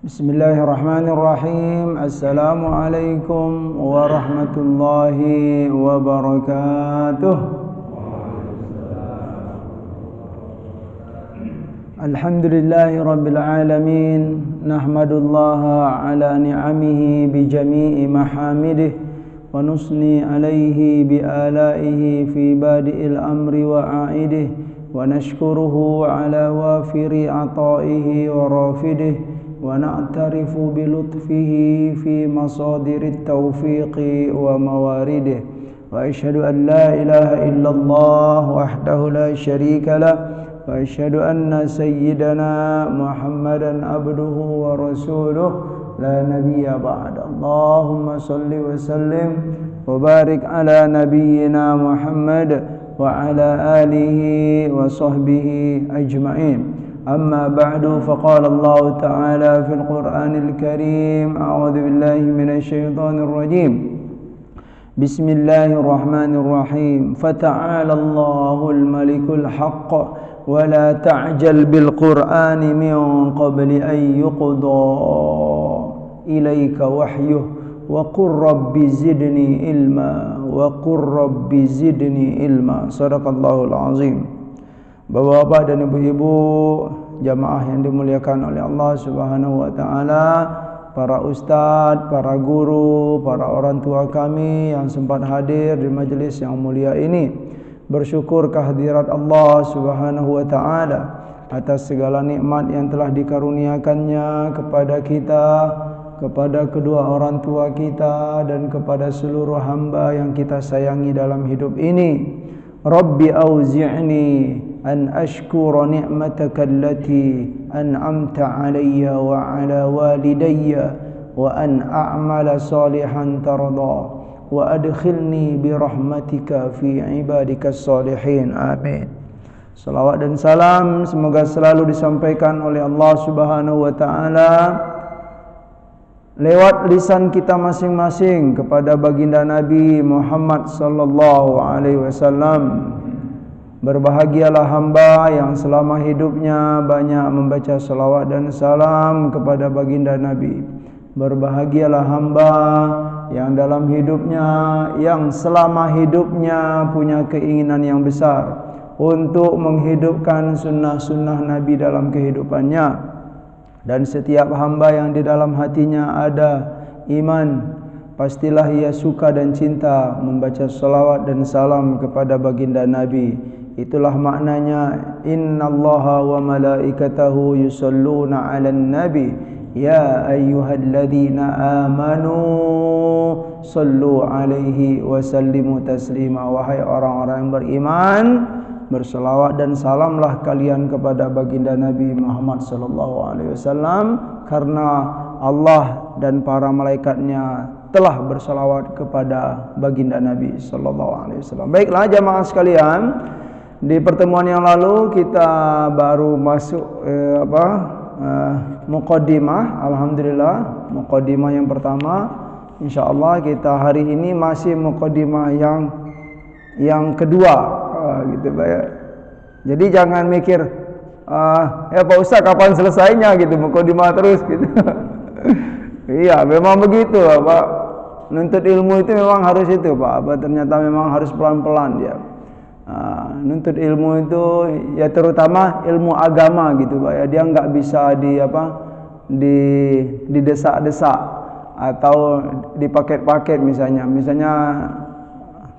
Bismillahirrahmanirrahim. Assalamualaikum warahmatullahi wabarakatuh. Alhamdulillahi rabbil alamin. Nahmadullaha ala ni'amihi bi jami'i mahamidih wa nusni alaihi bi alaihi fi badi'il amri wa a'idih wa nashkuruhu ala wafiri ataihi wa rafidih ونعترف بلطفه في مصادر التوفيق وموارده وأشهد أن لا إله إلا الله وحده لا شريك له وأشهد أن سيدنا محمدا عبده ورسوله لا نبي بعد اللهم صل وسلم وبارك على نبينا محمد وعلى آله وصحبه أجمعين. أما بعد فقال الله تعالى في القرآن الكريم أعوذ بالله من الشيطان الرجيم بسم الله الرحمن الرحيم فتعالى الله الملك الحق ولا تعجل بالقرآن من قبل أن يقضى إليك وحيه وقل رب زدني علما وقل رب زدني علما صدق الله العظيم. Bapak-bapak dan ibu-ibu jamaah yang dimuliakan oleh Allah Subhanahu wa taala, para ustadz, para guru, para orang tua kami yang sempat hadir di majelis yang mulia ini, bersyukur kehadirat Allah Subhanahu wa taala atas segala nikmat yang telah dikaruniakannya kepada kita, kepada kedua orang tua kita dan kepada seluruh hamba yang kita sayangi dalam hidup ini. Rabbi auzi'ni an ashkura ni'mataka allati an'amta 'alayya wa 'ala walidayya wa an a'mala salihan tarda wa adkhilni bi rahmatika fi ibadikas salihin. Amin. Salawat dan salam semoga selalu disampaikan oleh Allah Subhanahu wa taala lewat lisan kita masing-masing kepada baginda Nabi Muhammad sallallahu alaihi wasallam. Berbahagialah hamba yang selama hidupnya banyak membaca salawat dan salam kepada baginda Nabi. Berbahagialah hamba yang dalam hidupnya, yang selama hidupnya punya keinginan yang besar untuk menghidupkan sunnah-sunnah Nabi dalam kehidupannya. Dan setiap hamba yang di dalam hatinya ada iman, pastilah ia suka dan cinta membaca salawat dan salam kepada baginda Nabi. Itulah maknanya innallaha wa malaikatahu yusalluna 'alan nabi ya ayyuhalladzina amanu sallu 'alaihi wa sallimu taslima. Wahai orang-orang yang beriman, berselawat dan salamlah kalian kepada baginda Nabi Muhammad sallallahu alaihi wasallam, karena Allah dan para malaikatnya telah berselawat kepada baginda Nabi sallallahu alaihi wasallam. Baiklah jamaah sekalian, di pertemuan yang lalu kita baru masuk muqaddimah. Alhamdulillah, muqaddimah yang pertama. Insyaallah kita hari ini masih muqaddimah yang kedua, gitu Pak ya. Jadi jangan mikir ya Pak Ustaz kapan selesainya gitu, muqaddimah terus gitu. Iya, memang begitu Pak. Nuntut ilmu itu memang harus itu Pak. Ternyata memang harus pelan-pelan dia. Nuntut ilmu itu ya terutama ilmu agama gitu Pak ya, dia nggak bisa didesak-desak atau dipaket-paket. Misalnya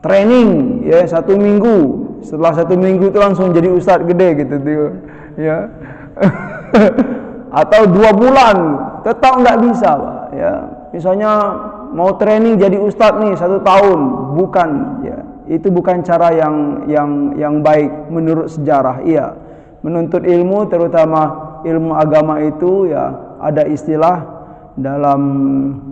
training ya 1 minggu, setelah 1 minggu itu langsung jadi ustadz gede gitu tuh ya. Atau 2 bulan tetap nggak bisa Pak ya. Misalnya mau training jadi ustadz nih 1 tahun, bukan ya. Itu bukan cara yang baik menurut sejarah. Iya, menuntut ilmu terutama ilmu agama itu ya ada istilah dalam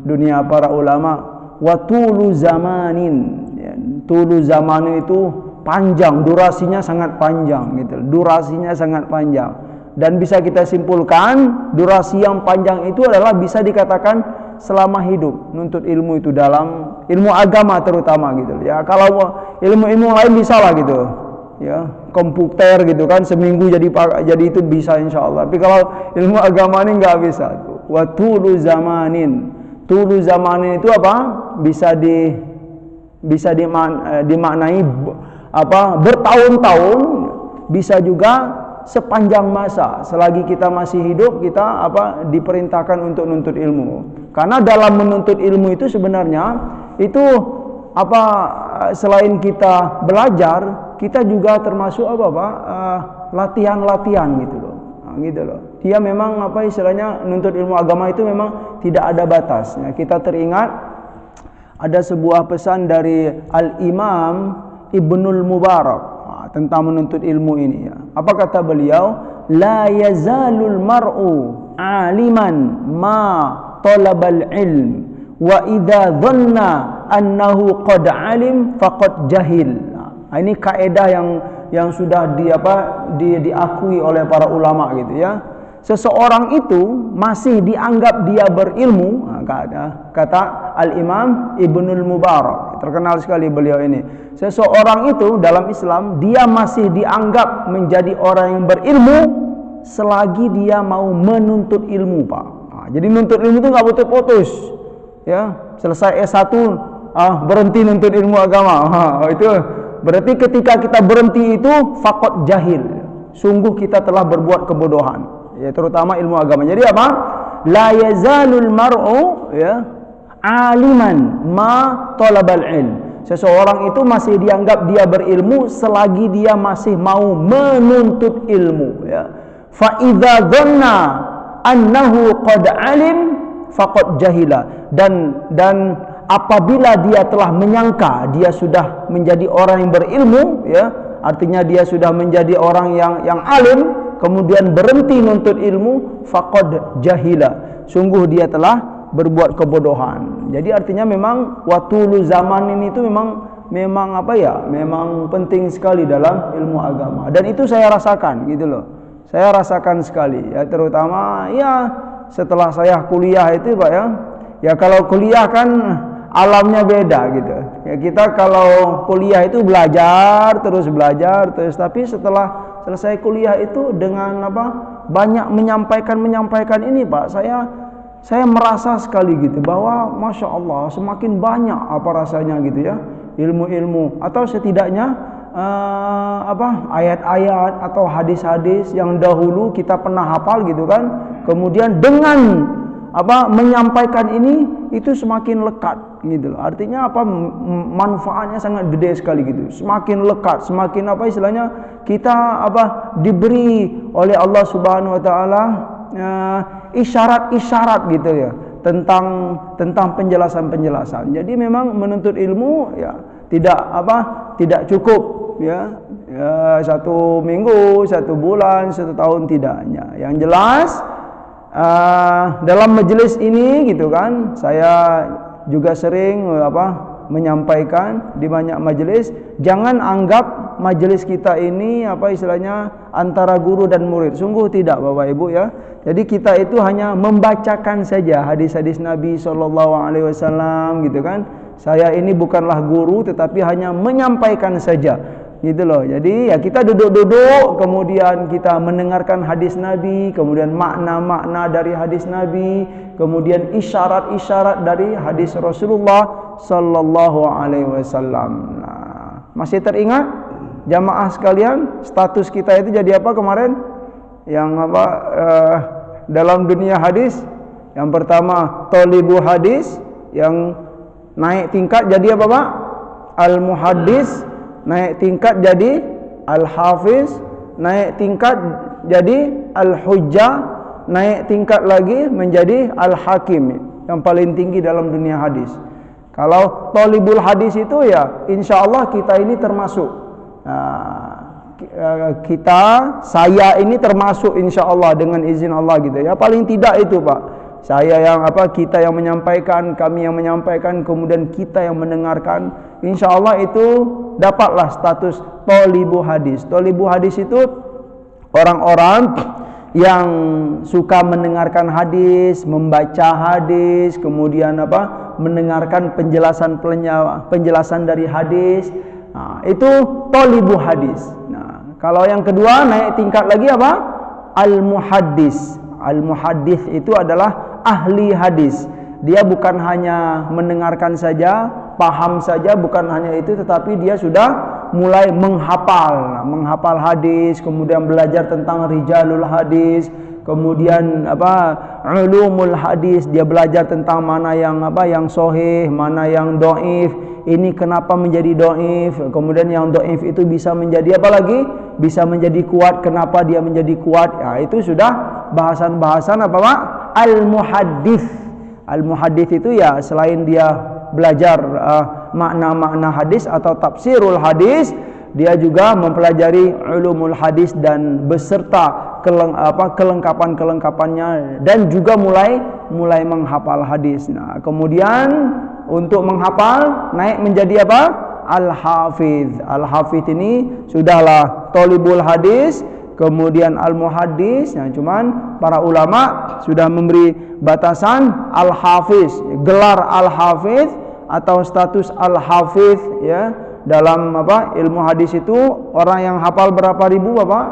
dunia para ulama watulu zamanin ya, tulu zaman itu panjang, durasinya sangat panjang gitu. Durasinya sangat panjang. Dan bisa kita simpulkan durasi yang panjang itu adalah bisa dikatakan selama hidup. Nuntut ilmu itu dalam ilmu agama terutama gitu ya. Kalau ilmu-ilmu lain bisa lah gitu ya, komputer gitu kan seminggu jadi itu bisa insyaallah. Tapi kalau ilmu agama ini nggak bisa tuh. Wa tulu zamanin. Tulu zamanin itu apa? Bisa dimaknai bertahun-tahun, bisa juga sepanjang masa. Selagi kita masih hidup, kita diperintahkan untuk menuntut ilmu. Karena dalam menuntut ilmu itu sebenarnya itu selain kita belajar, kita juga termasuk latihan-latihan gitu loh. Gitu loh. Dia memang istilahnya menuntut ilmu agama itu memang tidak ada batasnya. Kita teringat ada sebuah pesan dari Al-Imam Ibnul Mubarak tentang menuntut ilmu ini ya. Apa kata beliau? La yazalul mar'u aliman ma talabal ilm wa idza dhanna annahu qad alim faqad jahil. Ini kaidah yang sudah diakui oleh para ulama gitu ya. Seseorang itu masih dianggap dia berilmu, kata Al-Imam Ibnul Mubarak. Terkenal sekali beliau ini. Seseorang itu dalam Islam dia masih dianggap menjadi orang yang berilmu selagi dia mau menuntut ilmu, Pak. Jadi menuntut ilmu itu nggak putus-putus. Ya, selesai S1 berhenti nuntut ilmu agama. Itu berarti ketika kita berhenti itu faqad jahil. Sungguh kita telah berbuat kebodohan. Ya, terutama ilmu agama. Jadi apa? La yazalul mar'u aliman ma talabal ilm. Seseorang itu masih dianggap dia berilmu selagi dia masih mau menuntut ilmu ya. Fa idza dhanna annahu qad alim faqad jahila. Dan apabila dia telah menyangka dia sudah menjadi orang yang berilmu ya, artinya dia sudah menjadi orang yang alim, kemudian berhenti nuntut ilmu, faqad jahila. Sungguh dia telah berbuat kebodohan. Jadi artinya memang watulu zaman ini itu memang memang penting sekali dalam ilmu agama. Dan itu saya rasakan gitu loh. Saya rasakan sekali ya, terutama ya setelah saya kuliah itu Pak ya. Ya kalau kuliah kan alamnya beda gitu. Ya kita kalau kuliah itu belajar terus, tapi setelah selesai kuliah itu dengan banyak menyampaikan ini Pak, saya merasa sekali gitu bahwa Masya Allah semakin banyak rasanya gitu ya ilmu-ilmu, atau setidaknya ayat-ayat atau hadis-hadis yang dahulu kita pernah hafal gitu kan, kemudian dengan menyampaikan ini itu semakin lekat gitu loh. Artinya manfaatnya sangat gede sekali gitu. Semakin lekat, semakin istilahnya kita diberi oleh Allah Subhanahu wa taala isyarat-isyarat gitu ya tentang penjelasan-penjelasan. Jadi memang menuntut ilmu ya tidak cukup ya 1 minggu, 1 bulan, 1 tahun tidaknya. Yang jelas dalam majelis ini gitu kan, saya juga sering menyampaikan di banyak majelis, jangan anggap majelis kita ini istilahnya antara guru dan murid. Sungguh tidak Bapak Ibu ya. Jadi kita itu hanya membacakan saja hadis-hadis Nabi SAW gitu kan. Saya ini bukanlah guru tetapi hanya menyampaikan saja gitu loh. Jadi ya kita duduk-duduk, kemudian kita mendengarkan hadis Nabi, kemudian makna-makna dari hadis Nabi, kemudian isyarat-isyarat dari hadis Rasulullah sallallahu alaihi wasallam. Nah, masih teringat jamaah sekalian, status kita itu jadi apa kemarin? Yang dalam dunia hadis? Yang pertama thalibu hadis, yang naik tingkat jadi apa Pak? Al-muhaddis, naik tingkat jadi al-hafiz, naik tingkat jadi al-hujjah, naik tingkat lagi menjadi al-hakim, yang paling tinggi dalam dunia hadis. Kalau thalibul hadis itu ya insyaallah kita ini termasuk. Saya ini termasuk insyaallah dengan izin Allah gitu ya. Paling tidak itu Pak, saya yang kita yang menyampaikan, kami yang menyampaikan, kemudian kita yang mendengarkan, insyaallah itu dapatlah status thalibu hadis. Thalibu hadis itu orang-orang yang suka mendengarkan hadis, membaca hadis, kemudian mendengarkan penjelasan dari hadis. Nah, itu thalibu hadis. Nah, kalau yang kedua naik tingkat lagi Al-muhaddis. Al-muhaddis itu adalah ahli hadis. Dia bukan hanya mendengarkan saja, paham saja, bukan hanya itu, tetapi dia sudah mulai menghafal hadis, kemudian belajar tentang rijalul hadis, kemudian ulumul hadis, dia belajar tentang mana yang yang sahih, mana yang dhaif, ini kenapa menjadi dhaif, kemudian yang dhaif itu bisa menjadi apa lagi? Bisa menjadi kuat, kenapa dia menjadi kuat? Ya, itu sudah bahasan-bahasan apa Pak? Al-muhaddits. Al-muhaddits itu ya selain dia belajar makna-makna hadis atau tafsirul hadis, dia juga mempelajari ulumul hadis dan beserta kelengkapan-kelengkapannya, dan juga mulai menghafal hadis. Nah, kemudian untuk menghafal naik menjadi apa? Al-hafiz. Al-hafiz ini sudahlah thalibul hadis, kemudian al-muhaddis. Nah, cuman para ulama sudah memberi batasan al-hafiz, gelar al-hafiz atau status al-hafiz ya. Dalam ilmu hadis itu orang yang hafal berapa ribu Bapak?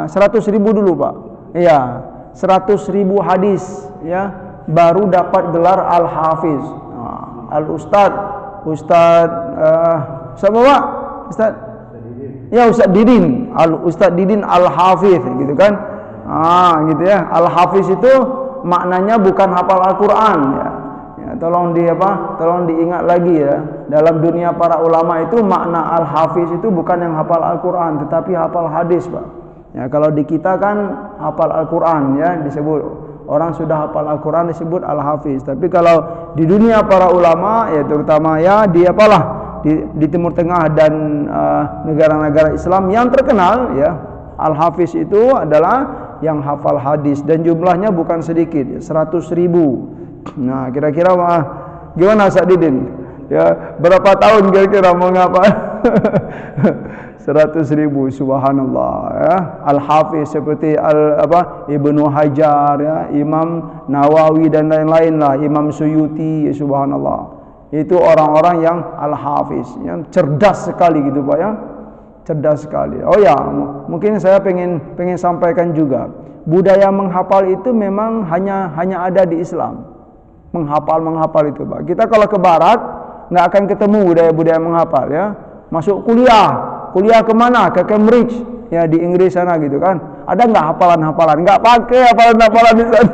100.000 dulu Pak. Iya, 100.000 hadis ya baru dapat gelar al-hafiz. Al-ustad siapa Pak? Ustad? Ya, Ustaz Didin. Ustaz Didin al-hafiz gitu kan. Gitu ya. Al-hafiz itu maknanya bukan hafal Al-Qur'an ya. Tolong diingat lagi ya. Dalam dunia para ulama itu makna al-hafiz itu bukan yang hafal Al-Qur'an, tetapi hafal hadis, Pak. Ya, kalau di kita kan hafal Al-Qur'an ya, disebut orang sudah hafal Al-Qur'an disebut al-hafiz. Tapi kalau di dunia para ulama ya, terutama ya di di Timur Tengah dan negara-negara Islam yang terkenal ya, al-hafiz itu adalah yang hafal hadis, dan jumlahnya bukan sedikit, 100.000. Nah, kira-kira gimana Ustaz Didin? Ya, berapa tahun kira-kira mau ngapa? 100.000, subhanallah ya. Al-hafiz seperti Ibnu Hajar ya, Imam Nawawi dan lain-lain lah, Imam Suyuti ya, subhanallah. Itu orang-orang yang al-hafiz, yang cerdas sekali gitu Pak ya. Cerdas sekali. Oh ya, mungkin saya pengen sampaikan juga. Budaya menghafal itu memang hanya ada di Islam. Menghafal itu Pak. Kita kalau ke barat nggak akan ketemu budaya menghafal ya. Masuk kuliah kemana? Ke Cambridge ya, di Inggris sana gitu kan. Ada nggak hafalan? Nggak pakai hafalan di sana.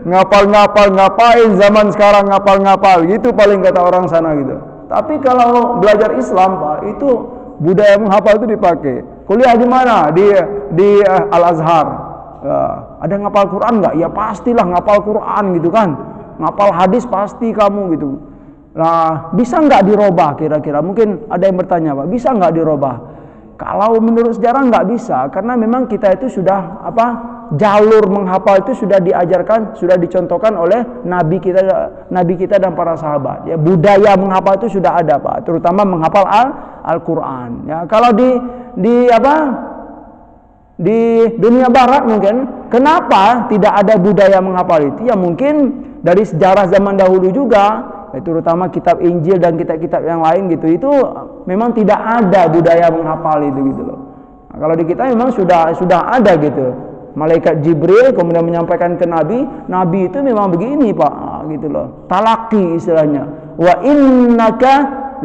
Ngapal ngapain zaman sekarang ngapal gitu paling kata orang sana gitu. Tapi kalau belajar Islam Pak, itu budaya menghafal itu dipakai. Kuliah di mana? Di Al-Azhar. Ada ngapal Quran nggak? Ya pastilah ngapal Quran gitu kan. Ngapal hadis pasti kamu gitu. Nah, bisa nggak dirubah kira-kira? Mungkin ada yang bertanya Pak, bisa nggak dirubah? Kalau menurut sejarah nggak bisa, karena memang kita itu sudah jalur menghafal itu sudah diajarkan, sudah dicontohkan oleh Nabi kita dan para sahabat. Ya, budaya menghafal itu sudah ada Pak, terutama menghafal Al-Quran. Ya, kalau di dunia barat mungkin kenapa tidak ada budaya menghafal itu? Ya mungkin dari sejarah zaman dahulu juga, terutama kitab Injil dan kitab-kitab yang lain gitu, itu memang tidak ada budaya menghafal itu gitu loh. Nah, kalau di kita memang sudah ada gitu. Malaikat Jibril kemudian menyampaikan ke Nabi itu memang begini Pak, gitu loh. Talaki istilahnya. Wa innaka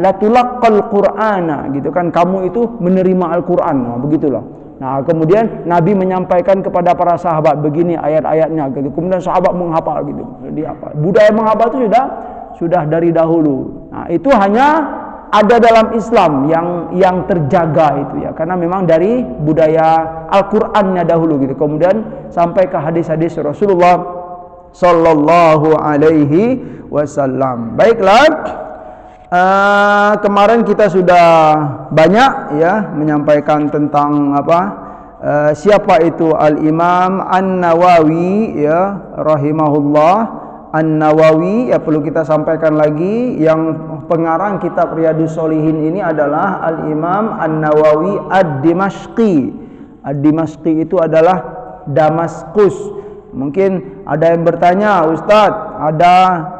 latulaqqal Qur'ana, gitu kan, kamu itu menerima Al-Qur'an. Begitulah. Nah, kemudian Nabi menyampaikan kepada para sahabat begini ayat-ayatnya gitu. Kemudian sahabat menghafal gitu. Budaya menghafal itu sudah dari dahulu. Nah, itu hanya ada dalam Islam yang terjaga itu ya, karena memang dari budaya Al-Qur'annya dahulu gitu. Kemudian sampai ke hadis-hadis Rasulullah sallallahu alaihi wasallam. Baiklah, kemarin kita sudah banyak ya menyampaikan tentang siapa itu Al-Imam An-Nawawi ya rahimahullah. An-Nawawi ya, perlu kita sampaikan lagi, yang pengarang kitab Riyadhus Shalihin ini adalah Al-Imam An-Nawawi Ad-Dimashqi. Ad-Dimashqi itu adalah Damaskus. Mungkin ada yang bertanya, Ustadz, ada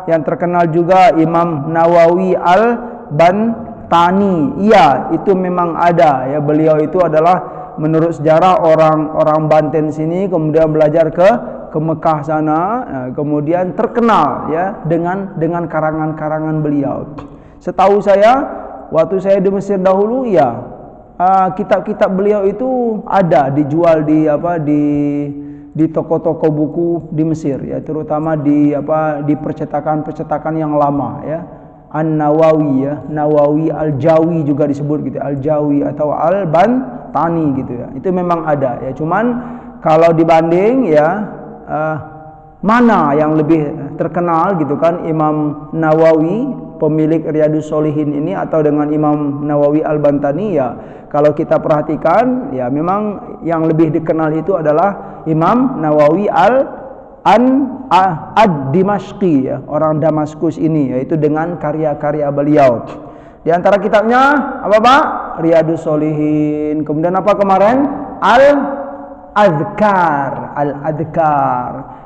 yang terkenal juga Imam Nawawi Al-Bantani. Iya, itu memang ada ya. Beliau itu adalah menurut sejarah orang Banten sini, kemudian belajar ke ke Mekah sana, kemudian terkenal ya dengan karangan-karangan beliau. Setahu saya waktu saya di Mesir dahulu ya, kitab-kitab beliau itu ada dijual di toko-toko buku di Mesir ya, terutama di percetakan-percetakan yang lama ya. An-Nawawi ya, Nawawi Al-Jawi juga disebut gitu, Al-Jawi atau Al-Bantani gitu ya. Itu memang ada ya. Cuman kalau dibanding ya, mana yang lebih terkenal gitu kan, Imam Nawawi pemilik Riyadhus Shalihin ini atau dengan Imam Nawawi Al-Bantani ya, kalau kita perhatikan ya memang yang lebih dikenal itu adalah Imam Nawawi Ad-Dimashqi ya, orang Damaskus ini, yaitu dengan karya-karya beliau. Di antara kitabnya apa Pak? Riyadhus Shalihin. Kemudian apa kemarin? Al-Adhkar.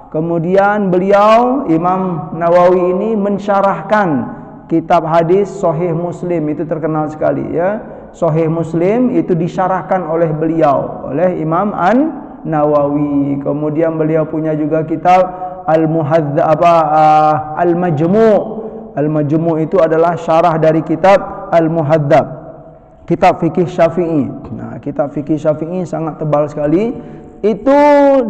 Kemudian beliau Imam Nawawi ini mensyarahkan kitab hadis Sahih Muslim, itu terkenal sekali ya. Sahih Muslim itu disyarahkan oleh beliau, oleh Imam Nawawi. Kemudian beliau punya juga kitab Al-Majmu'. Al-Majmu' itu adalah syarah dari kitab Al-Muhadzab, kitab fikih Syafi'i. Nah, kitab fikih Syafi'i sangat tebal sekali. Itu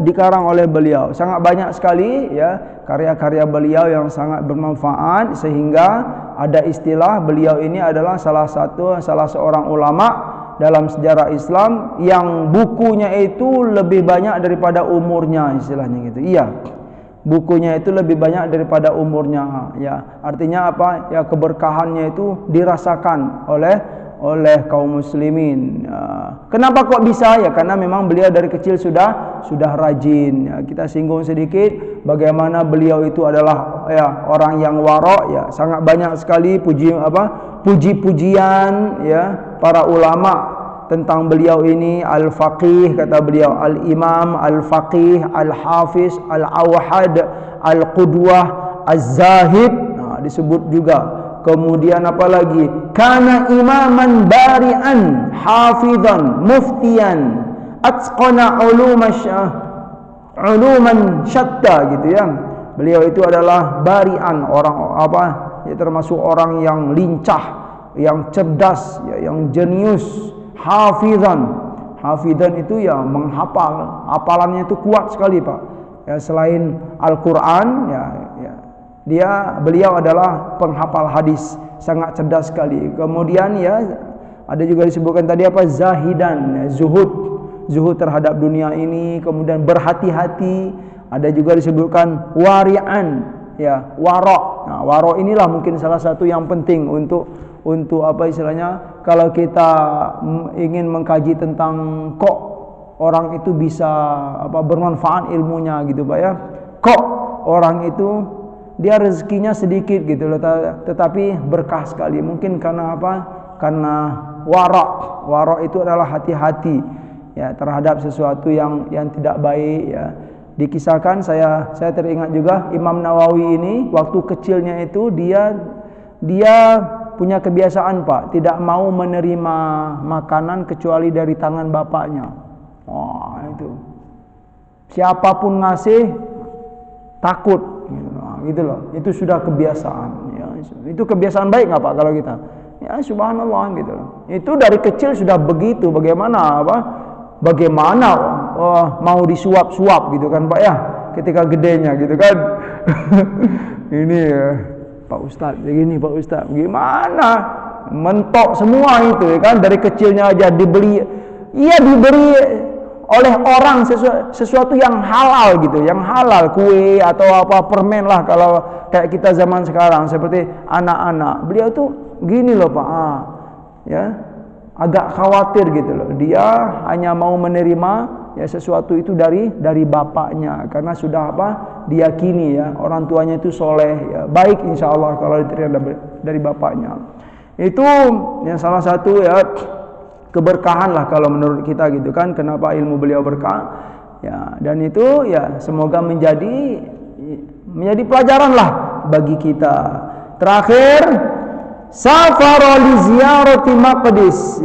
dikarang oleh beliau. Sangat banyak sekali ya karya-karya beliau yang sangat bermanfaat, sehingga ada istilah beliau ini adalah salah seorang ulama dalam sejarah Islam yang bukunya itu lebih banyak daripada umurnya, istilahnya gitu. Iya, bukunya itu lebih banyak daripada umurnya ya. Artinya apa? Ya, keberkahannya itu dirasakan oleh kaum muslimin ya. Kenapa kok bisa? Ya karena memang beliau dari kecil sudah rajin ya. Kita singgung sedikit bagaimana beliau itu adalah ya orang yang wara' ya. Sangat banyak sekali puji-pujian ya para ulama tentang beliau ini. Al-Faqih, kata beliau, Al-Imam, Al-Faqih, Al-Hafiz, Al-Awhad, Al-Qudwah, Az-Zahid. Nah, disebut juga. Kemudian apa lagi? Kana imaman bari'an, hafizan, muftiyan, atqana uluman syatta gitu ya. Beliau itu adalah bari'an, orang ya, termasuk orang yang lincah, yang cerdas ya, yang jenius. Hafizan itu ya menghafal, hafalannya itu kuat sekali Pak ya. Selain Al-Quran ya, beliau adalah penghafal hadis, sangat cerdas sekali. Kemudian ya ada juga disebutkan tadi zahidan ya, zuhud terhadap dunia ini, kemudian berhati-hati. Ada juga disebutkan wari'an ya, wara'. Nah, wara' inilah mungkin salah satu yang penting untuk istilahnya kalau kita ingin mengkaji tentang kok orang itu bisa bermanfaat ilmunya gitu Pak ya. Kok orang itu dia rezekinya sedikit gitu loh, tetapi berkah sekali. Mungkin karena apa? Karena wara' itu adalah hati-hati ya terhadap sesuatu yang tidak baik ya. Dikisahkan saya teringat juga Imam Nawawi ini waktu kecilnya itu dia punya kebiasaan Pak, tidak mau menerima makanan kecuali dari tangan bapaknya. Wah, itu siapapun ngasih takut gitu loh. Itu sudah kebiasaan ya. Itu kebiasaan baik nggak Pak kalau kita? Ya subhanallah gitu loh. Itu dari kecil sudah begitu. Bagaimana mau disuap-suap gitu kan Pak ya, ketika gedenya gitu kan. Ini ya Pak Ustadz begini, Pak Ustadz gimana, mentok semua itu ya kan. Dari kecilnya aja diberi oleh orang sesuatu yang halal gitu, yang halal, kue atau permen lah kalau kayak kita zaman sekarang, seperti anak-anak. Beliau tuh gini loh Pak ya, agak khawatir gitu loh. Dia hanya mau menerima ya sesuatu itu dari bapaknya, karena sudah diyakini ya orang tuanya itu soleh ya, baik insya Allah kalau diterima dari bapaknya. Itu yang salah satu ya keberkahan lah kalau menurut kita gitu kan. Kenapa ilmu beliau berkah ya, dan itu ya semoga menjadi pelajaran lah bagi kita. Terakhir safara li ziyarati maqdis,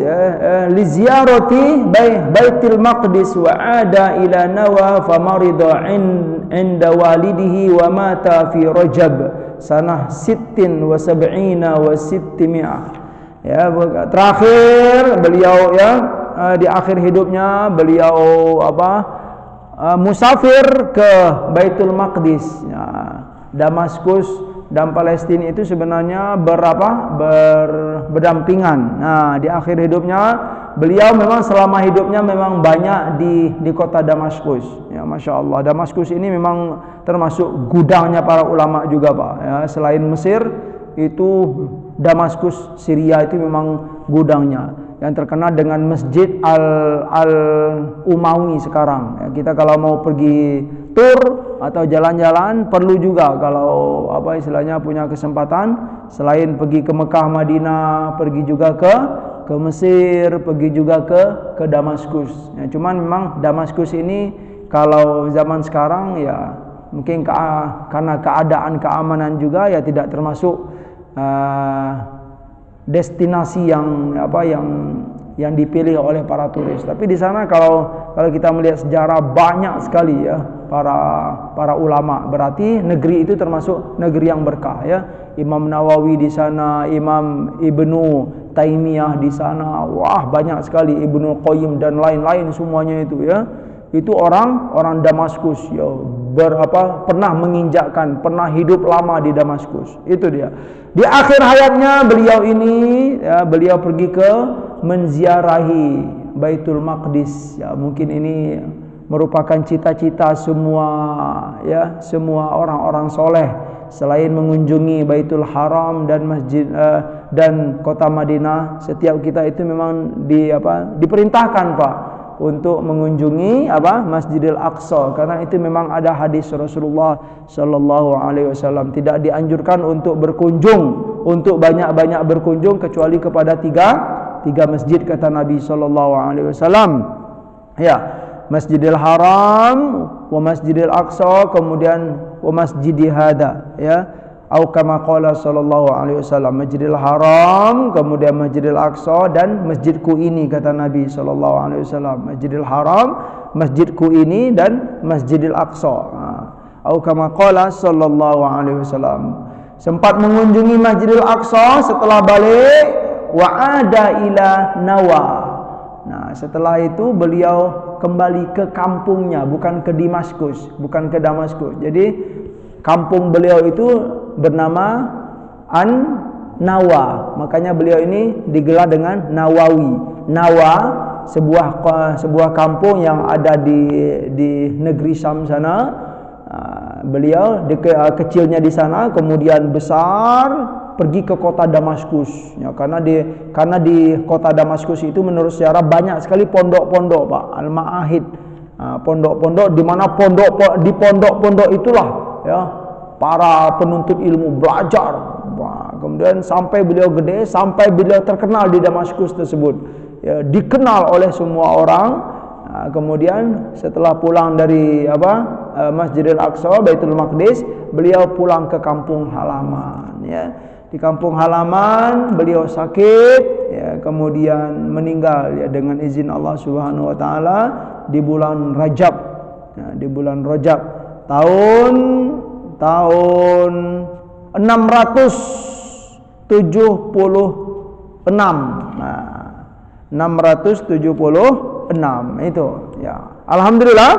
li ziyarati baitil maqdis wa ada ila nawa famarida inda walidihi wa mata fi rajab sanah 76 wa 600. Ya, terakhir beliau ya di akhir hidupnya beliau musafir ke Baitul Maqdis, ya, Damaskus dan Palestina itu sebenarnya berdampingan. Nah, di akhir hidupnya beliau memang selama hidupnya memang banyak di kota Damaskus. Ya, Masya Allah, Damaskus ini memang termasuk gudangnya para ulama juga, Pak. Ya, selain Mesir itu Damaskus Syria itu memang gudangnya yang terkenal dengan Masjid Al-Umawi sekarang. Ya, kita kalau mau pergi tur atau jalan-jalan perlu juga kalau istilahnya punya kesempatan selain pergi ke Mekah, Madinah, pergi juga ke Mesir, pergi juga ke Damaskus. Ya, cuman memang Damaskus ini kalau zaman sekarang ya mungkin karena keadaan keamanan juga ya tidak termasuk destinasi yang dipilih oleh para turis. Tapi di sana kalau kita melihat sejarah banyak sekali ya para ulama. Berarti negeri itu termasuk negeri yang berkah ya. Imam Nawawi di sana, Imam Ibnu Taimiyah di sana. Wah, banyak sekali, Ibnu Qayyim dan lain-lain semuanya itu ya. Itu orang Damaskus ya, pernah menginjakkan, pernah hidup lama di Damaskus. Itu dia. Di akhir hayatnya beliau ini ya, beliau pergi ke menziarahi Baitul Maqdis. Ya, mungkin ini merupakan cita-cita semua orang-orang soleh. Selain mengunjungi Baitul Haram dan masjid dan kota Madinah, setiap kita itu memang diperintahkan, Pak, untuk mengunjungi Masjidil Aqsa, karena itu memang ada hadis Rasulullah sallallahu alaihi wasallam tidak dianjurkan untuk berkunjung, untuk banyak-banyak berkunjung kecuali kepada tiga masjid kata Nabi sallallahu alaihi wasallam. Ya, Masjidil Haram, wa Masjidil Aqsa, kemudian wa Masjidi hada, ya. Atau kama qala sallallahu alaihi wasallam, Masjidil Haram, kemudian Masjidil Aqsa dan masjidku ini kata Nabi sallallahu alaihi wasallam. Masjidil Haram, masjidku ini dan Masjidil Aqsa. Atau kama qala sallallahu alaihi wasallam. Sempat mengunjungi Masjidil Aqsa, setelah balik wa ada ila Nawa. Nah, setelah itu beliau kembali ke kampungnya, bukan ke Damaskus, bukan ke Damaskus. Jadi kampung beliau itu bernama An-Nawa. Makanya beliau ini digelar dengan Nawawi. Nawa sebuah kampung yang ada di negeri Syam sana. Beliau kecilnya di sana, kemudian besar pergi ke kota Damaskus. Ya, karena di kota Damaskus itu menurut sejarah banyak sekali pondok-pondok, Pak, al-ma'ahid. Pondok-pondok di mana di pondok-pondok itulah ya para penuntut ilmu belajar. Kemudian sampai beliau gede, sampai beliau terkenal di Damaskus tersebut, ya, dikenal oleh semua orang. Kemudian setelah pulang dari Masjidil Aqsa, Baitul Maqdis, beliau pulang ke kampung halaman. Ya, di kampung halaman beliau sakit, ya, kemudian meninggal ya dengan izin Allah Subhanahu Wa Taala di bulan Rajab. Ya, di bulan Rajab tahun 676. Nah, 676 itu ya. Alhamdulillah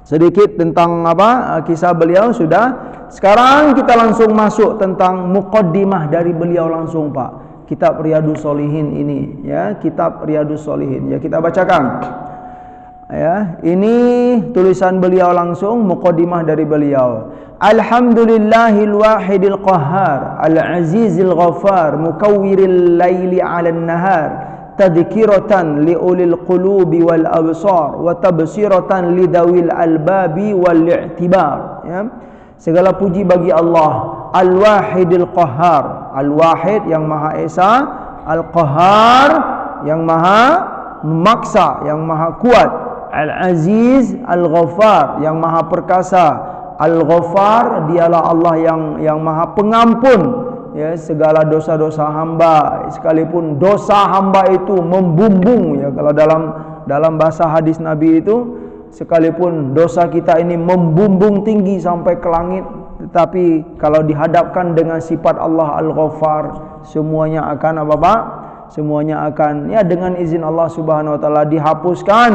sedikit tentang kisah beliau sudah. Sekarang kita langsung masuk tentang muqaddimah dari beliau langsung, Pak. Kitab Riyadhus Shalihin ini ya, kitab Riyadhus Shalihin ya, kita bacakan. Ya, ini tulisan beliau langsung, muqaddimah dari beliau. Alhamdulillahil wahidil qahhar, al-azizil ghaffar, mukawwiril laili 'alan nahar, tadhkiratan liulil qulubi wal absar wa tabsiratan lidawil albabi wal i'tibar. Ya. Segala puji bagi Allah, al-wahidil qahhar, al-wahid yang maha esa, al-qahhar yang maha memaksa, yang maha kuat, al-aziz, al-ghaffar yang maha perkasa, al-ghaffar dialah Allah yang maha pengampun, ya segala dosa-dosa hamba, sekalipun dosa hamba itu membumbung, ya kalau dalam bahasa hadis Nabi itu, sekalipun dosa kita ini membumbung tinggi sampai ke langit, tetapi kalau dihadapkan dengan sifat Allah Al-Ghaffar, semuanya akan apa Pak? Semuanya akan, ya dengan izin Allah Subhanahu wa taala dihapuskan,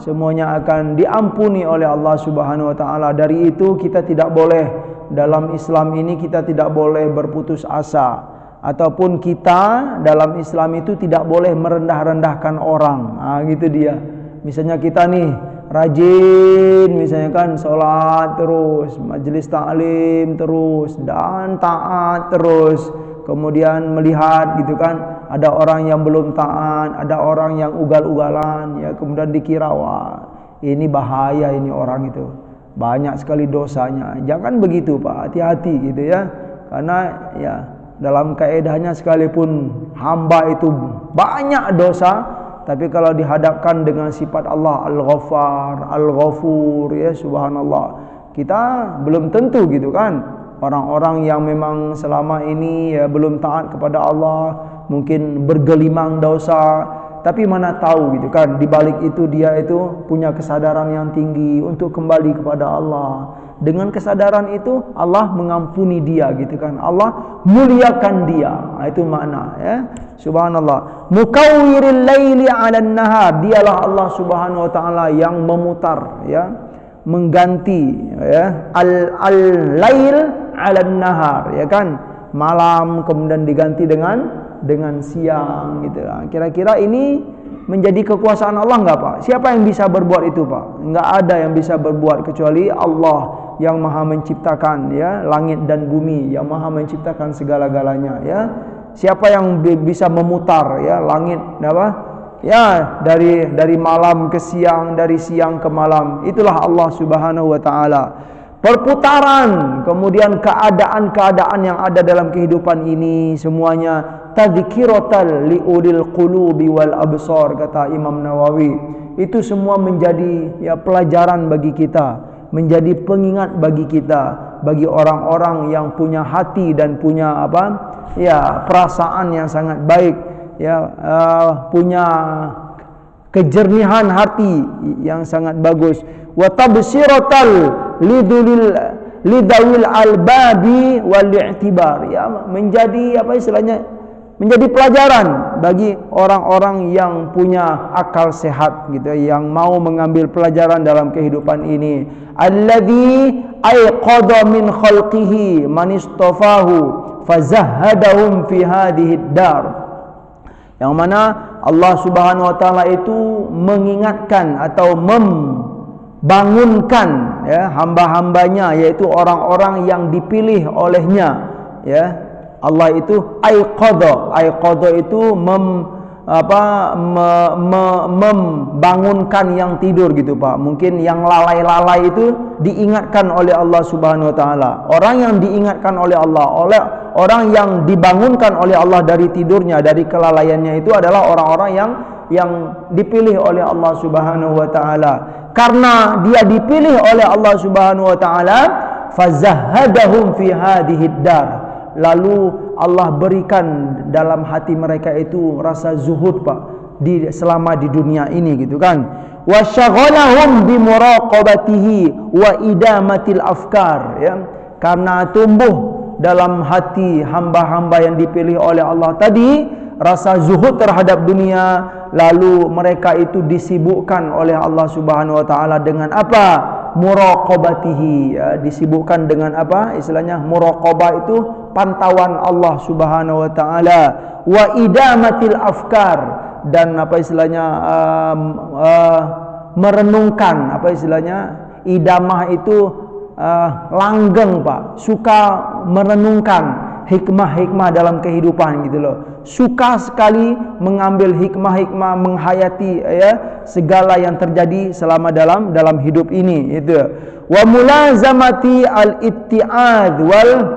semuanya akan diampuni oleh Allah Subhanahu wa taala. Dari itu kita tidak boleh, dalam Islam ini kita tidak boleh berputus asa, ataupun kita dalam Islam itu tidak boleh merendah-rendahkan orang. Gitu dia. Misalnya kita nih rajin, misalnya kan sholat terus, majelis ta'lim terus, dan taat terus, kemudian melihat gitu kan, ada orang yang belum taat, ada orang yang ugal-ugalan, ya kemudian dikira wah ini bahaya, ini orang itu banyak sekali dosanya. Jangan begitu Pak, hati-hati gitu ya. Karena ya dalam kaedahnya sekalipun hamba itu banyak dosa, tapi kalau dihadapkan dengan sifat Allah Al-Ghaffar, Al-Ghafur, ya subhanallah, kita belum tentu gitu kan. Orang-orang yang memang selama ini ya belum taat kepada Allah, mungkin bergelimang dosa, tapi mana tahu gitu kan, di balik itu dia itu punya kesadaran yang tinggi untuk kembali kepada Allah. Dengan kesadaran itu Allah mengampuni dia gitu kan, Allah muliakan dia. Itu makna ya. Subhanallah. Mukawwiril laili 'alan nahar, dialah Allah Subhanahu wa taala yang memutar ya, mengganti ya al-lail 'alan nahar, ya kan, malam kemudian diganti dengan siang gitu. Kira-kira ini menjadi kekuasaan Allah enggak Pak? Siapa yang bisa berbuat itu Pak? Enggak ada yang bisa berbuat kecuali Allah yang Maha menciptakan ya langit dan bumi, yang Maha menciptakan segala-galanya ya. Siapa yang bisa memutar ya langit apa? Ya dari malam ke siang, dari siang ke malam. Itulah Allah Subhanahu wa taala. Perputaran, kemudian keadaan-keadaan yang ada dalam kehidupan ini semuanya tadhkiratan liulil qulubi wal absar, kata Imam Nawawi. Itu semua menjadi ya pelajaran bagi kita, menjadi pengingat bagi kita, bagi orang-orang yang punya hati dan punya apa? Ya, perasaan yang sangat baik, ya punya kejernihan hati yang sangat bagus. Wa tabsiratal lidawil albabi wal i'tibar, ya menjadi apa istilahnya, menjadi pelajaran bagi orang-orang yang punya akal sehat gitu, yang mau mengambil pelajaran dalam kehidupan ini. Alladzi ayqadha min khalqihi man istafahu fazahhadahum fi hadhihi dar, yang mana Allah Subhanahu wa taala itu mengingatkan atau bangunkan ya hamba-hambanya, yaitu orang-orang yang dipilih olehnya ya. Allah itu aiqadha itu membangunkan yang tidur gitu Pak. Mungkin yang lalai-lalai itu diingatkan oleh Allah Subhanahu wa taala. Orang yang diingatkan oleh Allah, orang yang dibangunkan oleh Allah dari tidurnya, dari kelalaiannya, itu adalah orang-orang yang dipilih oleh Allah Subhanahu wa taala. Karena dia dipilih oleh Allah Subhanahu wa taala, fazahhadahum fi hadhihi dar, lalu Allah berikan dalam hati mereka itu rasa zuhud Pak, selama di dunia ini gitu kan. Wa syaghalahum bi muraqabatihi wa idamatil afkar, ya, karena tumbuh dalam hati hamba-hamba yang dipilih oleh Allah tadi rasa zuhud terhadap dunia, lalu mereka itu disibukkan oleh Allah Subhanahu wa taala dengan apa? Muraqabatihi, ya, disibukkan dengan apa? Istilahnya muraqabah itu pantauan Allah Subhanahu wa taala, wa idamatil afkar, dan apa istilahnya merenungkan, apa istilahnya idamah itu langgeng Pak, suka merenungkan hikmah-hikmah dalam kehidupan gitu loh. Suka sekali mengambil hikmah-hikmah, menghayati ya segala yang terjadi selama dalam hidup ini itu. Wa mulazamati al-itti'ad wal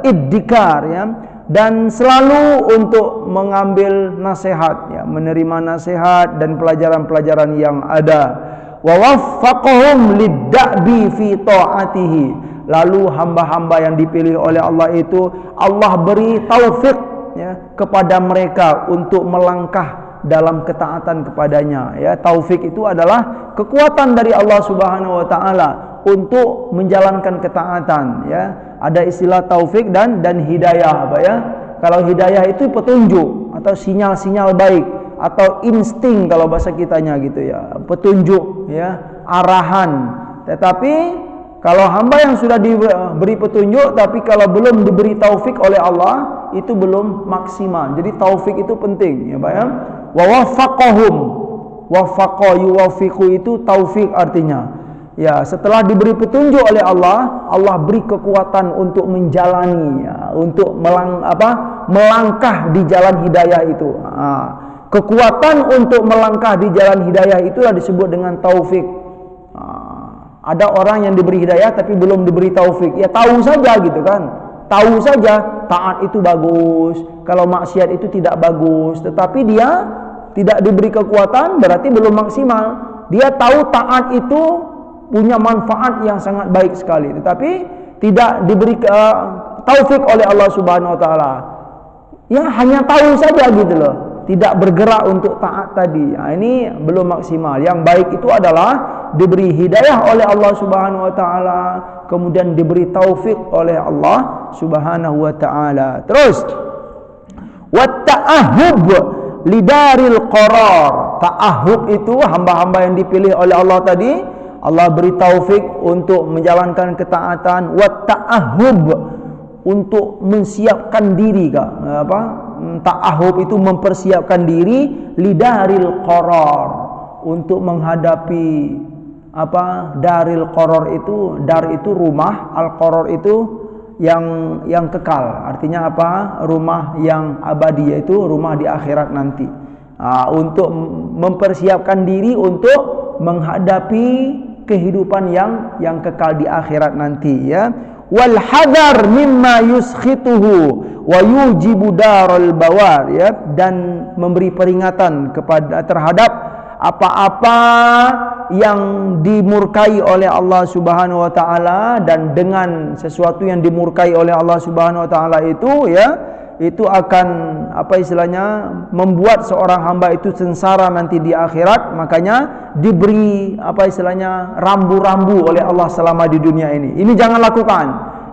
iddikar ya, dan selalu untuk mengambil nasihat ya, menerima nasihat dan pelajaran-pelajaran yang ada. wa waffaqahum lid-da'bi fi ta'atihi. Lalu hamba-hamba yang dipilih oleh Allah itu Allah beri taufik ya kepada mereka untuk melangkah dalam ketaatan kepadanya ya. Taufik itu adalah kekuatan dari Allah Subhanahu wa taala untuk menjalankan ketaatan ya. Ada istilah taufik dan hidayah apa ya. Kalau hidayah itu petunjuk atau sinyal-sinyal baik atau insting kalau bahasa kitanya gitu ya, petunjuk ya, arahan. Tetapi kalau hamba yang sudah diberi petunjuk tapi kalau belum diberi taufik oleh Allah itu belum maksimal. Jadi taufik itu penting ya Pak ya. Wa waffaqahum, waffaqa yuwaffiqu itu taufik artinya. Ya, setelah diberi petunjuk oleh Allah, Allah beri kekuatan untuk menjalani ya, untuk melangkah di jalan hidayah itu. Kekuatan untuk melangkah di jalan hidayah itulah disebut dengan taufik. Ada orang yang diberi hidayah tapi belum diberi taufik. Ya tahu saja gitu kan. Tahu saja taat itu bagus, kalau maksiat itu tidak bagus, tetapi dia tidak diberi kekuatan berarti belum maksimal. Dia tahu taat itu punya manfaat yang sangat baik sekali, tetapi tidak diberi taufik oleh Allah Subhanahu wa taala. Ya hanya tahu saja gitu loh, tidak bergerak untuk taat tadi. Nah, ini belum maksimal. Yang baik itu adalah diberi hidayah oleh Allah Subhanahu wa taala, kemudian diberi taufik oleh Allah Subhanahu wa taala. Terus wa ta'ahhub lidaril qarar. Ta'ahhub itu hamba-hamba yang dipilih oleh Allah tadi, Allah beri taufik untuk menjalankan ketaatan. Wa ta'ahhub untuk mensiapkan diri Kak. Ta'ahhub itu mempersiapkan diri lidaril qarar, untuk menghadapi daril qarar itu. Dar itu rumah, al qarar itu yang kekal. Artinya apa? Rumah yang abadi, yaitu rumah di akhirat nanti. Untuk mempersiapkan diri untuk menghadapi kehidupan yang kekal di akhirat nanti ya. Wal hadar mimma yuskhituhu wa yujibu daral bawar ya, dan memberi peringatan terhadap apa-apa yang dimurkai oleh Allah Subhanahu wa taala, dan dengan sesuatu yang dimurkai oleh Allah Subhanahu wa taala itu ya, itu akan membuat seorang hamba itu sengsara nanti di akhirat. Makanya diberi rambu-rambu oleh Allah selama di dunia ini. Ini jangan lakukan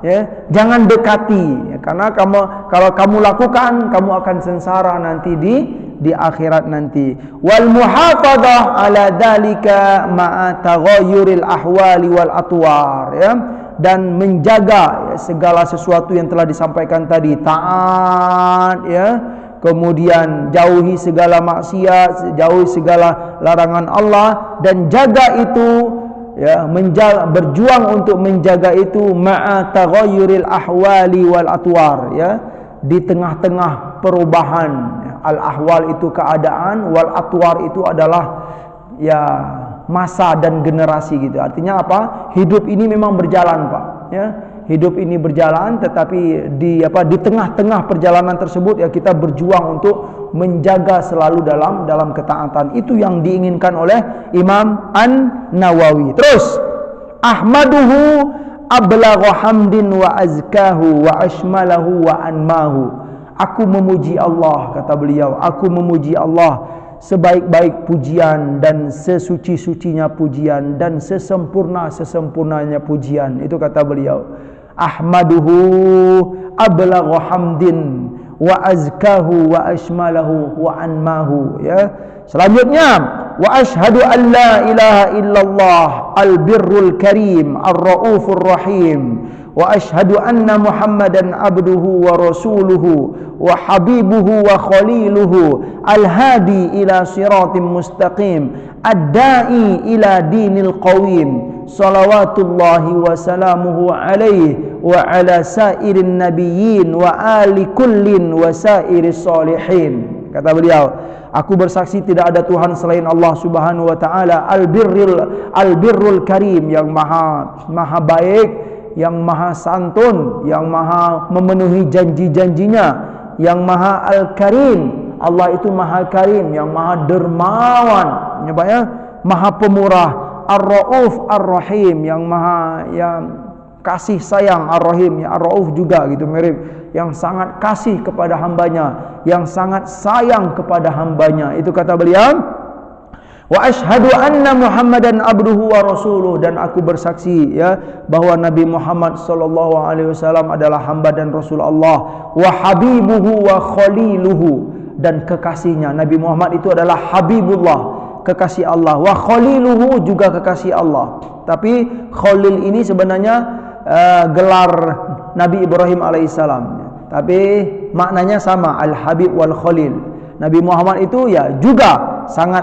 ya, jangan dekati ya, karena kalau kamu lakukan kamu akan sengsara nanti di akhirat nanti. Wal muhafadzah ala dzalika ma'a taghayyuril ahwali wal atwar ya, dan menjaga ya, segala sesuatu yang telah disampaikan tadi, taat ya, kemudian jauhi segala maksiat, jauhi segala larangan Allah, dan jaga itu ya, berjuang untuk menjaga itu ma'a taghayyuril ahwali wal atwar ya, di tengah-tengah perubahan ya. Al ahwal itu keadaan, wal atwar itu adalah ya masa dan generasi gitu. Artinya apa? Hidup ini memang berjalan Pak ya. Hidup ini berjalan, tetapi di tengah-tengah perjalanan tersebut ya kita berjuang untuk menjaga selalu dalam ketaatan. Itu yang diinginkan oleh Imam An-Nawawi. Terus ahmaduhu ablagha hamdin wa azkahu wa ashmalahu wa anmahu. Aku memuji Allah, kata beliau, aku memuji Allah sebaik-baik pujian dan sesuci-sucinya pujian dan sesempurnanya pujian. Itu kata beliau. Ahmaduhu ablagha hamdin wa azkahu wa ashmalahu wa anmahu ya. Selanjutnya wa asyhadu an la ilaha illallah al-birrul karim ar-raufur rahim wa asyhadu anna muhammadan abduhu wa rasuluhu wa habibuhu wa khaliluhu al-hadi ila siratim mustaqim ad-da'i ila dinil qawim salawatullahi wa salamuhu alaihi wa ala sairin nabiyyin wa ali kullin wa sairis salihin. Kata beliau, aku bersaksi tidak ada Tuhan selain Allah Subhanahu wa taala, al-birrul karim, yang maha baik, yang maha santun, yang maha memenuhi janji-janjinya, yang maha al-karim. Allah itu maha karim, yang maha dermawan, maha pemurah. Ar-Rauf Ar-Rahim, yang maha yang kasih sayang, Ar-Rahim, ya Ar-Rauf juga gitu, mirip, yang sangat kasih kepada hambanya, yang sangat sayang kepada hambanya. Itu kata beliau, wa asyhadu anna Muhammadan abduhu wa rasuluh, dan aku bersaksi ya bahwa Nabi Muhammad sallallahu alaihi wasallam adalah hamba dan rasul Allah, wa habibuhu wa khaliluhu, dan kekasihnya. Nabi Muhammad itu adalah habibullah, kekasih Allah, wa khaliluhu, juga kekasih Allah. Tapi Khalil ini sebenarnya gelar Nabi Ibrahim alaihissalam, tapi maknanya sama, Al-Habib wal Khalil. Nabi Muhammad itu ya juga sangat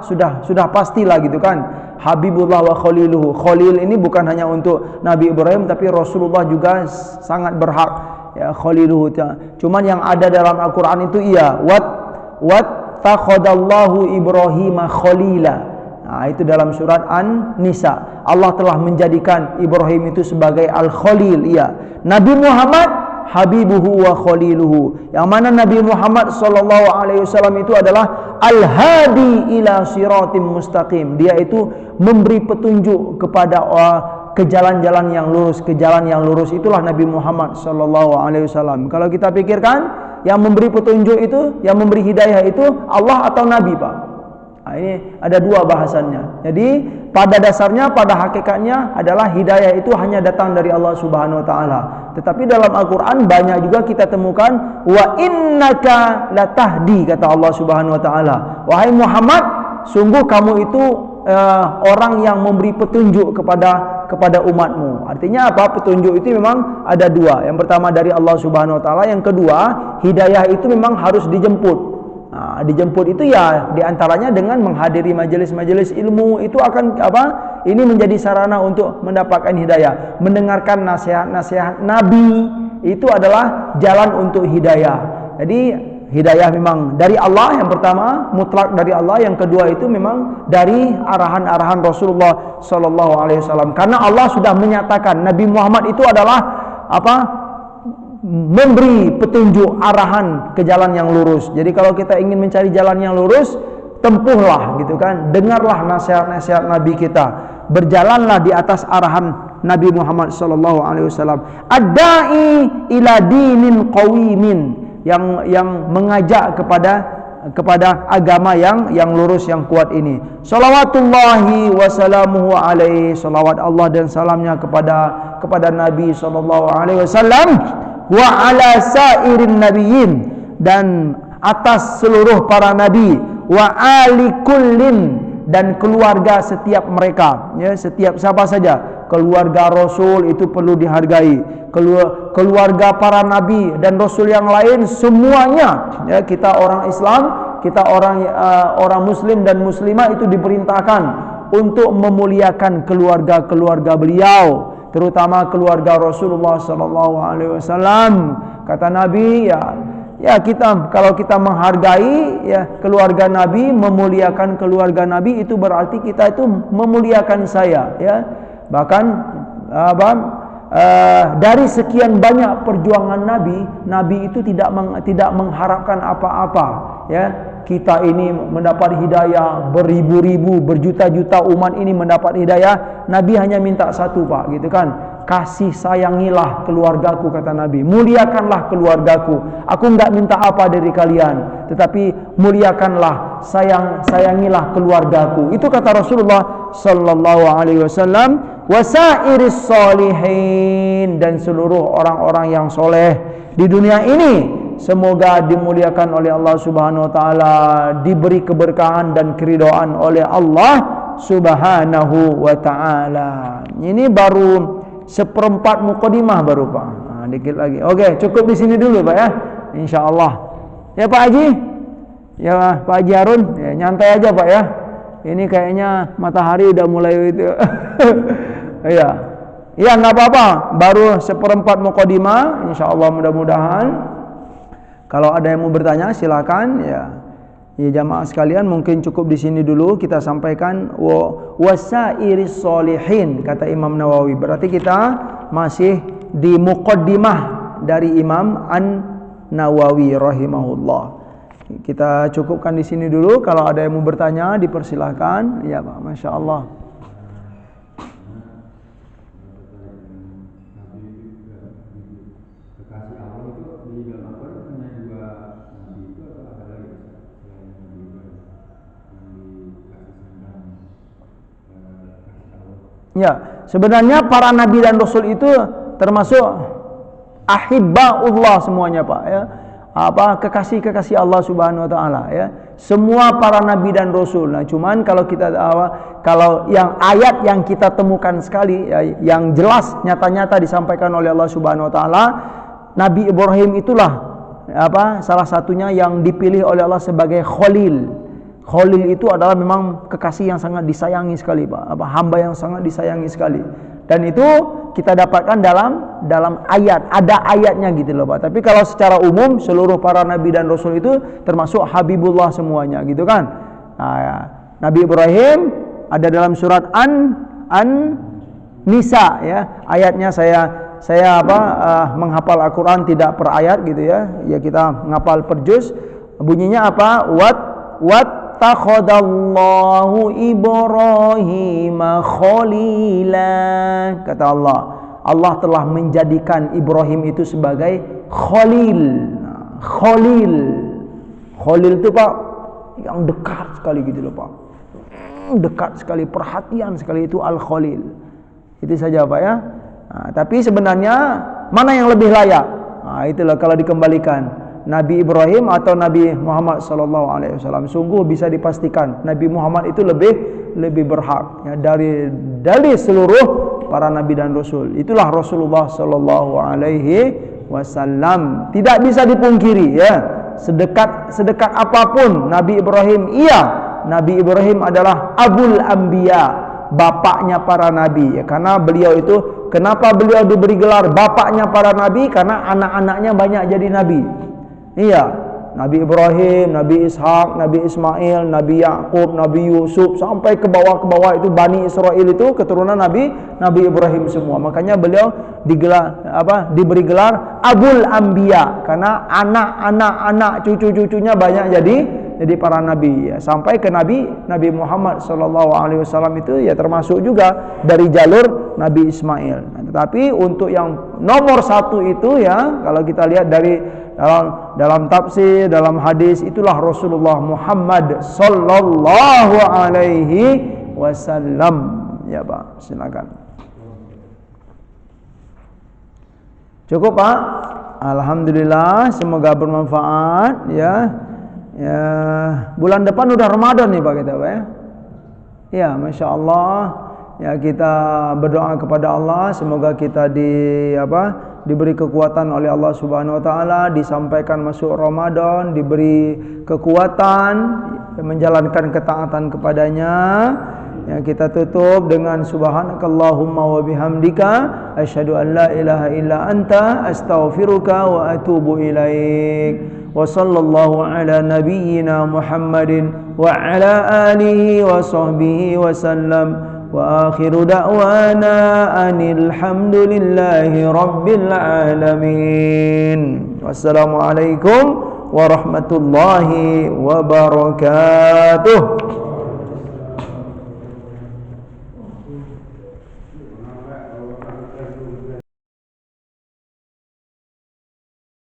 sudah pastilah gitu kan, Habibullah wa Khaliluhu. Khalil ini bukan hanya untuk Nabi Ibrahim, tapi Rasulullah juga sangat berhak ya Khaliluhu. Cuman yang ada dalam Al-Quran itu iya, wat takhadallahu Ibrahima khalila. Nah, itu dalam surat An-Nisa. Allah telah menjadikan Ibrahim itu sebagai Al-Khalil. Iya. Nabi Muhammad habibuhu wa khaliluhu. Yang mana Nabi Muhammad sallallahu alaihi wasallam itu adalah al-hadi ila siratim mustaqim. Dia itu memberi petunjuk kepada ke jalan-jalan yang lurus, ke jalan yang lurus. Itulah Nabi Muhammad sallallahu alaihi wasallam. Kalau kita pikirkan, yang memberi petunjuk itu, yang memberi hidayah itu Allah atau Nabi, Pak? Nah, ini ada dua bahasannya. Jadi pada dasarnya, pada hakikatnya adalah hidayah itu hanya datang dari Allah Subhanahu wa taala. Tetapi dalam Al-Qur'an banyak juga kita temukan wa innaka latahdi, kata Allah Subhanahu wa taala. Wahai Muhammad, sungguh kamu itu orang yang memberi petunjuk kepada umatmu. Artinya apa? Petunjuk itu memang ada dua. Yang pertama dari Allah Subhanahu wa taala, yang kedua hidayah itu memang harus dijemput. Nah, dijemput itu ya diantaranya dengan menghadiri majelis-majelis ilmu. Itu akan ini menjadi sarana untuk mendapatkan hidayah. Mendengarkan nasihat-nasihat Nabi itu adalah jalan untuk hidayah. Jadi hidayah memang dari Allah, yang pertama mutlak dari Allah, yang kedua itu memang dari arahan-arahan Rasulullah sallallahu alaihi wasallam. Karena Allah sudah menyatakan Nabi Muhammad itu adalah memberi petunjuk arahan ke jalan yang lurus. Jadi kalau kita ingin mencari jalan yang lurus, tempuhlah gitu kan, dengarlah nasihat-nasihat Nabi kita, berjalanlah di atas arahan Nabi Muhammad sallallahu alaihi wasallam. Ad-da'i ila dinin qawimin, yang mengajak kepada agama yang lurus, yang kuat ini. Salawatullahi wassalamuhu alaihi, salawat Allah dan salamnya kepada Nabi sallallahu alaihi wasallam, wa ala sairin nabiyyin, dan atas seluruh para nabi, wa ali kullin, dan keluarga setiap mereka, ya, setiap siapa saja keluarga Rasul itu perlu dihargai, keluarga para nabi dan Rasul yang lain semuanya, ya, kita orang Islam, kita orang Muslim dan Muslimah itu diperintahkan untuk memuliakan keluarga beliau, terutama keluarga Rasulullah sallallahu alaihi wasallam. Kata Nabi, ya kita kalau kita menghargai ya keluarga Nabi, memuliakan keluarga Nabi, itu berarti kita itu memuliakan saya, ya. Bahkan dari sekian banyak perjuangan Nabi itu tidak mengharapkan apa-apa, ya. Kita ini mendapat hidayah, beribu-ribu, berjuta-juta umat ini mendapat hidayah. Nabi hanya minta satu, Pak, gitu kan. Kasih sayangilah keluargaku, kata Nabi. Muliakanlah keluargaku. Aku enggak minta apa dari kalian, tetapi muliakanlah, sayangilah keluargaku. Itu kata Rasulullah sallallahu alaihi wasallam. Wasairis solihin, dan seluruh orang-orang yang soleh di dunia ini semoga dimuliakan oleh Allah Subhanahu wa taala, diberi keberkahan dan keridhaan oleh Allah Subhanahu wa taala. Ini baru seperempat mukadimah baru, Pak. Nah, dikit lagi. Oke, cukup di sini dulu, Pak, ya. Insyaallah. Ya, Pak Haji. Ya, Pak Haji Harun, ya, nyantai aja, Pak, ya. Ini kayaknya matahari udah mulai itu. Iya. Ya, enggak apa-apa. Baru seperempat mukadimah, insyaallah, mudah-mudahan. Kalau ada yang mau bertanya silakan, ya. Ya jamaah sekalian, mungkin cukup di sini dulu kita sampaikan wasairis solihin, kata Imam Nawawi. Berarti kita masih di muqaddimah dari Imam An-Nawawi rahimahullah. Kita cukupkan di sini dulu. Kalau ada yang mau bertanya, dipersilahkan. Ya Pak, Masya Allah. Ya, sebenarnya para nabi dan rasul itu termasuk ahibbaullah semuanya Pak ya. Kekasih-kekasih Allah Subhanahu wa taala ya. Semua para nabi dan rasul. Nah, cuman kalau kita kalau yang ayat yang kita temukan sekali ya, yang jelas nyata-nyata disampaikan oleh Allah Subhanahu wa taala, Nabi Ibrahim itulah salah satunya yang dipilih oleh Allah sebagai Khalil. Khalil itu adalah memang kekasih yang sangat disayangi sekali Pak, hamba yang sangat disayangi sekali. Dan itu kita dapatkan dalam ayat, ada ayatnya gitu loh Pak. Tapi kalau secara umum seluruh para nabi dan rasul itu termasuk Habibullah semuanya gitu kan. Nah, ya. Nabi Ibrahim ada dalam surat An-Nisa ya. Ayatnya saya menghafal Al-Qur'an tidak per ayat gitu ya. Ya kita menghafal per juz. Bunyinya apa? Takhadallahu Ibrahim khalila. Kata Allah, Allah telah menjadikan Ibrahim itu sebagai khalil. Khalil itu Pak yang dekat sekali gitu loh Pak. Dekat sekali, perhatian sekali, itu al-khalil. Itu saja Pak ya. Nah, tapi sebenarnya mana yang lebih layak? Nah, itulah kalau dikembalikan, Nabi Ibrahim atau Nabi Muhammad sallallahu alaihi wasallam. Sungguh bisa dipastikan Nabi Muhammad itu lebih berhak ya, dari seluruh para nabi dan rasul. Itulah Rasulullah sallallahu alaihi wasallam. Tidak bisa dipungkiri ya. Sedekat apapun Nabi Ibrahim, Nabi Ibrahim adalah Abul Anbiya, bapaknya para nabi ya. Karena beliau itu, kenapa beliau diberi gelar bapaknya para nabi? Karena anak-anaknya banyak jadi nabi. Iya, Nabi Ibrahim, Nabi Ishak, Nabi Ismail, Nabi Yakub, Nabi Yusuf, sampai ke bawah itu Bani Israel itu keturunan Nabi Ibrahim semua. Makanya beliau diberi gelar Abul Anbiya, karena anak cucu-cucunya banyak jadi para nabi ya. Sampai ke Nabi Muhammad sallallahu alaihi wasallam itu ya termasuk juga dari jalur Nabi Ismail. Nah, tetapi untuk yang nomor satu itu ya, kalau kita lihat dalam tafsir, dalam hadis, itulah Rasulullah Muhammad sallallahu alaihi wasallam. Ya Pak, silakan. Cukup Pak? Alhamdulillah, semoga bermanfaat ya. Ya, bulan depan udah Ramadan nih Pak kita Pak ya. Ya, Masya Allah. Ya, kita berdoa kepada Allah semoga kita diberi kekuatan oleh Allah Subhanahu wa taala, disampaikan masuk Ramadan, diberi kekuatan menjalankan ketaatan kepadanya. Ya, kita tutup dengan subhanakallahumma wa bihamdika asyhadu an la ilaha illa anta astaghfiruka wa atubu ilaik. Wa sallallahu ala nabiyyina Muhammadin wa ala alihi wa sahbihi wa sallam. Wa akhiru da'wana anil hamdulillahi rabbil alamin. Wassalamualaikum warahmatullahi wabarakatuh.